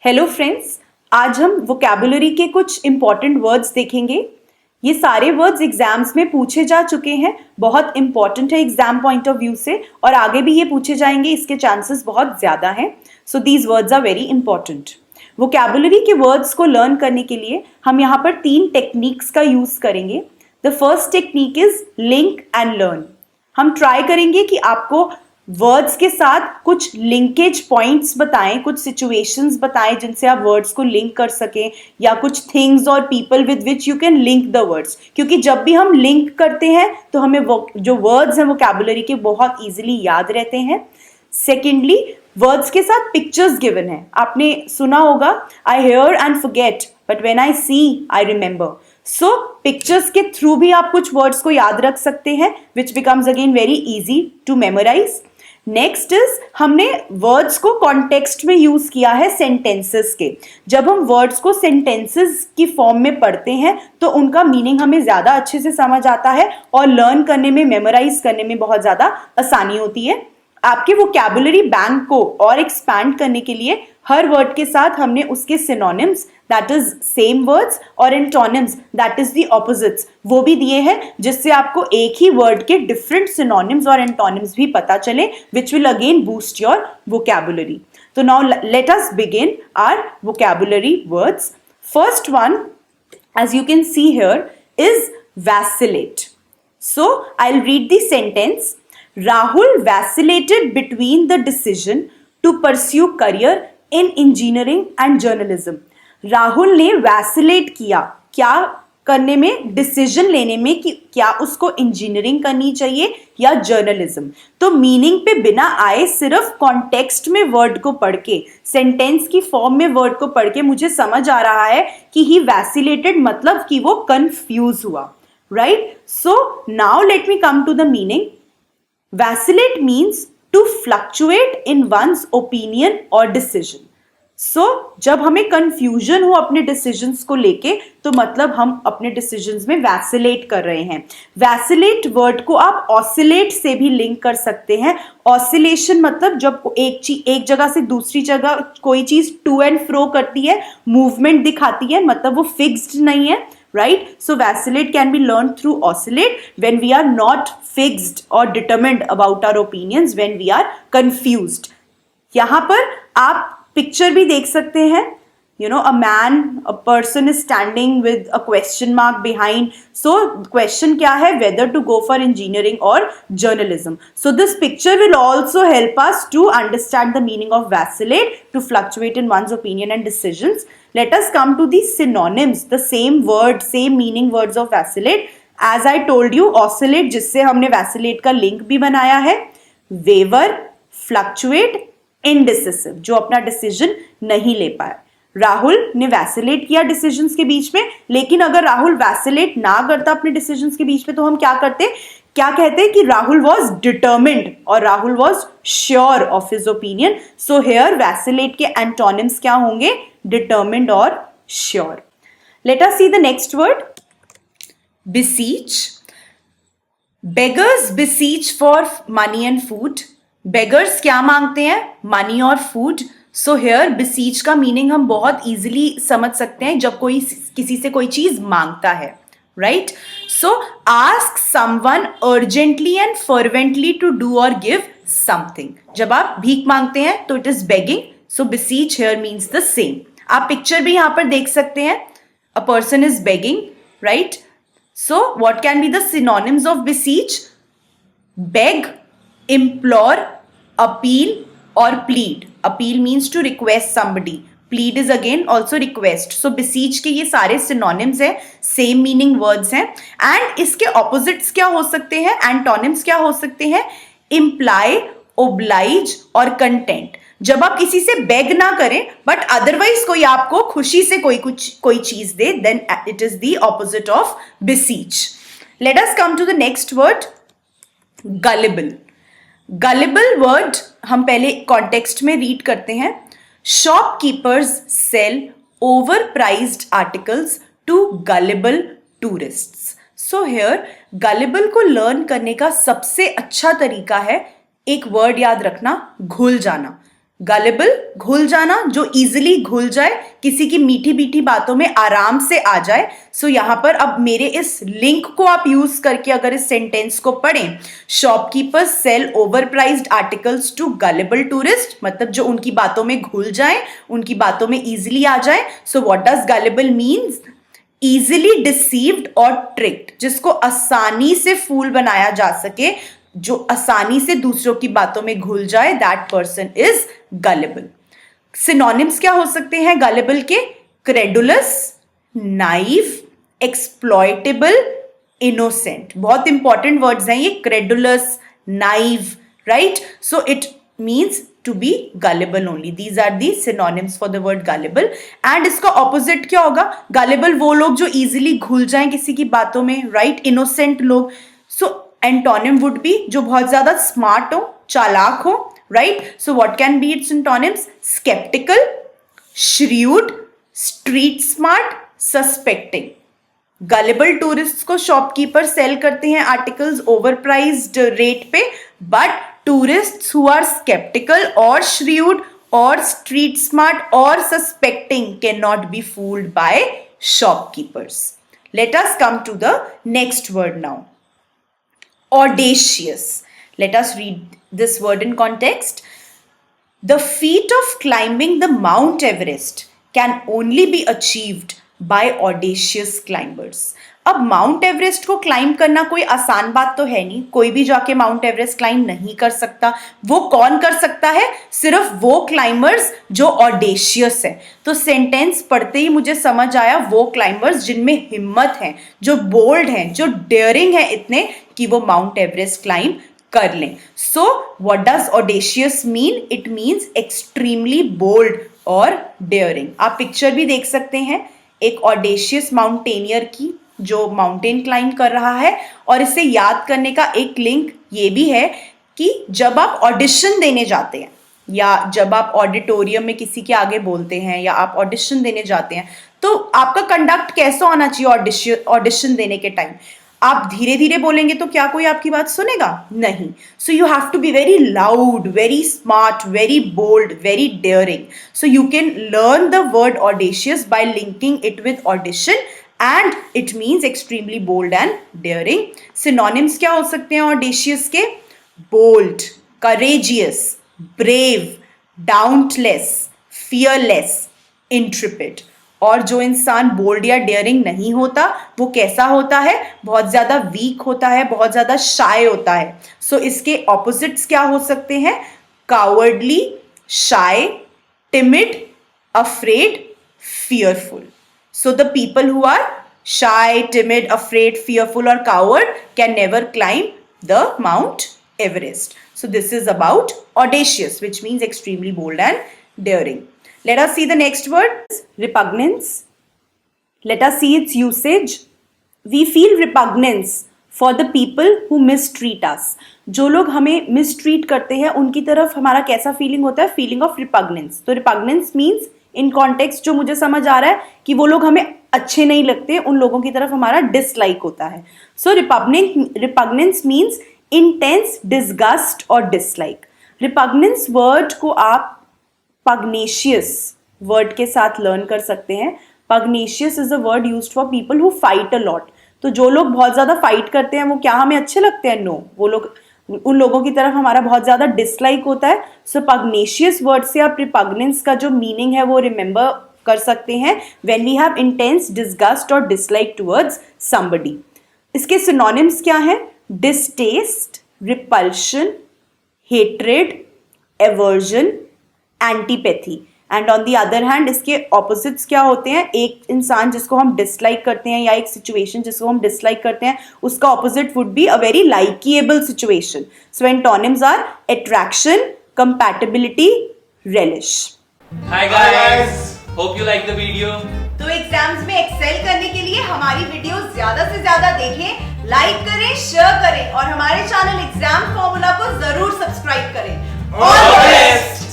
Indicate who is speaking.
Speaker 1: Hello friends, आज हम vocabulary के कुछ इंपॉर्टेंट वर्ड्स देखेंगे। ये सारे वर्ड्स एग्जाम्स में पूछे जा चुके हैं, बहुत इंपॉर्टेंट है एग्जाम पॉइंट ऑफ व्यू से, और आगे भी ये पूछे जाएंगे, इसके चांसेस बहुत ज़्यादा हैं। So these words are very important. Vocabulary के वर्ड्स को लर्न करने के लिए हम यहाँ पर 3 टेक्निक्स का यूज़ करेंगे। The first technique is link and learn. हम ट्राई करेंगे कि आपको वर्ड्स के साथ कुछ लिंकेज पॉइंट्स बताएं, कुछ सिचुएशंस बताएं जिनसे आप वर्ड्स को लिंक कर सकें, या कुछ थिंग्स और people with which you can link the words. क्योंकि जब भी हम लिंक करते हैं तो हमें जो वर्ड्स हैं वोकैबुलरी के बहुत इजीली याद रहते हैं। सेकेंडली, वर्ड्स के साथ पिक्चर्स गिवन है। आपने सुना होगा, I hear and forget but when I see I remember. So pictures के थ्रू भी आप कुछ वर्ड्स को याद रख सकते हैं, which becomes again very easy to memorise. Next is, हमने वर्ड्स को कॉन्टेक्स्ट में यूज किया है सेंटेंसेस के। जब हम वर्ड्स को सेंटेंसेस की फॉर्म में पढ़ते हैं तो उनका मीनिंग हमें ज्यादा अच्छे से समझ आता है और लर्न करने में, मेमोराइज करने में बहुत ज्यादा आसानी होती है। आपके वोकैबुलरी बैंक को और एक्सपैंड करने के लिए हर वर्ड के साथ हमने उसके synonyms, that is same words, और antonyms, that is the opposites, वो भी दिए हैं, जिससे आपको एक ही वर्ड के डिफरेंट सिनोनिम्स और एंटोनिम्स भी पता चले, which will again boost your vocabulary. तो now let us begin our vocabulary words. First one, as you can see here, is vacillate. So I'll read the sentence. Rahul vacillated between the decision to pursue career in engineering and journalism. Rahul ने vacillate किया, क्या करने में, decision लेने में, कि क्या उसको इंजीनियरिंग करनी चाहिए या जर्नलिज्म। तो मीनिंग पे बिना आए, सिर्फ कॉन्टेक्स्ट में वर्ड को पढ़ के, सेंटेंस की फॉर्म में वर्ड को पढ़ के मुझे समझ आ रहा है कि ही वैसिलेटेड मतलब कि वो कंफ्यूज हुआ, right. So now let me come to the meaning. Vacillate means to fluctuate in one's opinion or decision. So, जब हमें confusion हो अपने decisions को लेके, तो मतलब हम अपने decisions में vacillate कर रहे हैं। Vacillate word को आप oscillate से भी link कर सकते हैं। Oscillation मतलब जब एक जगह से दूसरी जगह कोई चीज to and fro करती है, movement दिखाती है, मतलब वो fixed नहीं है, right? So vacillate can be learned through oscillate when we are not fixed or determined about our opinions, when we are confused. यहाँ पर आप पिक्चर भी देख सकते हैं, you know, a person is standing with a question mark behind. So question क्या है? Whether to go for engineering or journalism. So this picture will also help us to understand the meaning of vacillate, to fluctuate in one's opinion and decisions. Let us come to the synonyms, the same word, same meaning words of vacillate. As I told you, oscillate, जिससे हमने vacillate का link भी बनाया है, waver, fluctuate, indecisive, जो अपना decision नहीं ले पाए। राहुल ने वैसिलेट किया डिसीजंस के बीच में, लेकिन अगर राहुल वैसिलेट ना करता अपने डिसीजंस के बीच में, तो हम क्या कहते कि राहुल वॉज डिटर्मिन्ड और Rahul was sure of his opinion. So here vacillate के एंटोनिम्स क्या होंगे? डिटर्मिन्ड और sure. Let us see the next word, beseech. beggars beseech for money and food. beggars क्या मांगते हैं? मनी और फूड। सो हेयर beseech का मीनिंग हम बहुत इजीली समझ सकते हैं, जब कोई किसी से कोई चीज मांगता है, right. So ask someone urgently and fervently to do और गिव समथिंग। जब आप भीख मांगते हैं तो it is begging. So beseech here means the same. आप पिक्चर भी यहां पर देख सकते हैं, a person is begging, right. So what can be the synonyms of beseech? beg, implore, appeal or plead. Appeal means to request somebody. Plead is again also request. So beseech के ये सारे synonyms हैं, same meaning words हैं, and इसके opposites क्या हो सकते हैं, antonyms क्या हो सकते हैं? imply, oblige और content. जब आप किसी से beg ना करें, but otherwise कोई आपको खुशी से कोई चीज दे, then it is the opposite of beseech. Let us come to the next word, gullible. Gullible word हम पहले कॉन्टेक्स्ट में रीड करते हैं। Shopkeepers sell over priced articles to gullible tourists. So here gullible को लर्न करने का सबसे अच्छा तरीका है, एक वर्ड याद रखना, घुल जाना। गलेबल, घुल जाना, जो इजिली घुल जाए, किसी की मीठी मीठी बातों में आराम से आ जाए. सो यहां पर अब मेरे इस लिंक को आप यूज करके अगर इस सेंटेंस को पढ़ें, shopkeepers sell overpriced articles to gullible tourist, मतलब जो उनकी बातों में घुल जाए, उनकी बातों में इजिली आ जाए. सो what does गलेबल means? Easily deceived और ट्रिक्ड, जिसको आसानी से फूल बनाया जा सके, जो आसानी से दूसरों की बातों में घुल जाए, दैट पर्सन इज गलेबल. सिनोनिम्स क्या हो सकते हैं गलेबल के? Credulous, naive, exploitable, innocent. बहुत इंपॉर्टेंट वर्ड्स हैं ये, credulous, naive, right? So it means to be gullible only. These are the synonyms for the word gullible. And इसका opposite क्या होगा? Gullible वो लोग जो easily घुल जाएं किसी की बातों में, right? Innocent लोग. So antonym would be जो बहुत ज्यादा smart हो, चालाक हो, right? So what can be its antonyms? Skeptical, shrewd, street smart, suspecting. Gullible tourist को शॉपकीपर सेल करते हैं आर्टिकल्स ओवरप्राइज्ड रेट पे, but tourists who are sceptical और श्रीउड और स्ट्रीट स्मार्ट और suspecting can not be fooled by shopkeepers. Let us come to the next word now. Audacious. Let us read this word in context. The feat of climbing the Mount Everest can only be achieved by audacious climbers. अब mount Everest को climb करना कोई आसान बात तो है नहीं, कोई भी जाके माउंट एवरेस्ट क्लाइंब नहीं कर सकता. वो कौन कर सकता है? सिर्फ वो क्लाइंबर्स जो ऑडेशियस है. तो सेंटेंस पढ़ते ही मुझे समझ आया, वो क्लाइंबर्स जिनमें हिम्मत है, जो बोल्ड हैं, जो डेयरिंग है इतने कि वो माउंट एवरेस्ट क्लाइंब कर लें. So what does audacious mean? It means extremely bold और डेयरिंग. आप पिक्चर भी देख सकते हैं एक ऑडेशियस माउंटेनियर की जो माउंटेन क्लाइंब कर रहा है. और इसे याद करने का एक लिंक ये भी है कि जब आप ऑडिशन देने जाते हैं या जब आप ऑडिटोरियम में किसी के आगे बोलते हैं या आप ऑडिशन देने जाते हैं, तो आपका कंडक्ट कैसा होना चाहिए ऑडिशन देने के टाइम? आप धीरे धीरे बोलेंगे तो क्या कोई आपकी बात सुनेगा? नहीं. So you have to be very loud, very smart, very bold, very daring. So you can learn the word audacious by linking it with audition and it means extremely bold and daring. Synonyms क्या हो सकते हैं audacious के? Bold, courageous, brave, dauntless, fearless, intrepid. और जो इंसान bold या dairying नहीं होता वो कैसा होता है? बहुत ज्यादा वीक होता है, बहुत ज्यादा शाय होता है. सो इसके ऑपोजिट्स क्या हो सकते हैं? Cowardly, shy, timid, afraid, fearful. So the people who are shy, timid, afraid, fearful or coward can never climb the Mount Everest. So this is about audacious, which means extremely bold and daring. Let us see the next word, repugnance. Let us see its usage. We feel repugnance for the people who mistreat us. जो लोग हमें mistreat करते हैं उनकी तरफ हमारा कैसा feeling होता है? Feeling of repugnance. तो repugnance means in context जो मुझे समझ आ रहा है कि वो लोग हमें अच्छे नहीं लगते, उन लोगों की तरफ हमारा dislike होता है. So repugnance means intense disgust or dislike. Repugnance word को आप pugnacious word के साथ लर्न कर सकते हैं. Pugnacious is a word used for people who fight a lot. तो जो लोग बहुत ज्यादा फाइट करते हैं वो क्या हमें अच्छे लगते हैं? नो. वो लोग, उन लोगों की तरफ हमारा बहुत ज्यादा डिसलाइक होता है. सो pugnacious वर्ड से आप रिपग्नेंस का जो मीनिंग है वो रिमेंबर कर सकते हैं. When we have intense disgust और डिसलाइक टुवर्ड्स समबडी. इसके सिनोनिम्स क्या हैं? Distaste, repulsion, hatred, aversion, antipathy. And on the other hand इसके ऑपोजिट्स क्या होते हैं? एक इंसान जिसको हम डिसलाइक करते हैं या एक सिचुएशन जिसको हम डिसलाइक करते हैं, उसका opposite would be a very likeable situation. So antonyms are attraction, compatibility, relish.
Speaker 2: Hi guys, hope you like the video.
Speaker 1: तो एग्जाम्स में एक्सेल करने के लिए हमारी वीडियो ज्यादा से ज्यादा देखें, लाइक करें, शेयर करें और हमारे चैनल एग्जाम फॉर्मूला को जरूर सब्सक्राइब करें.
Speaker 2: All the best.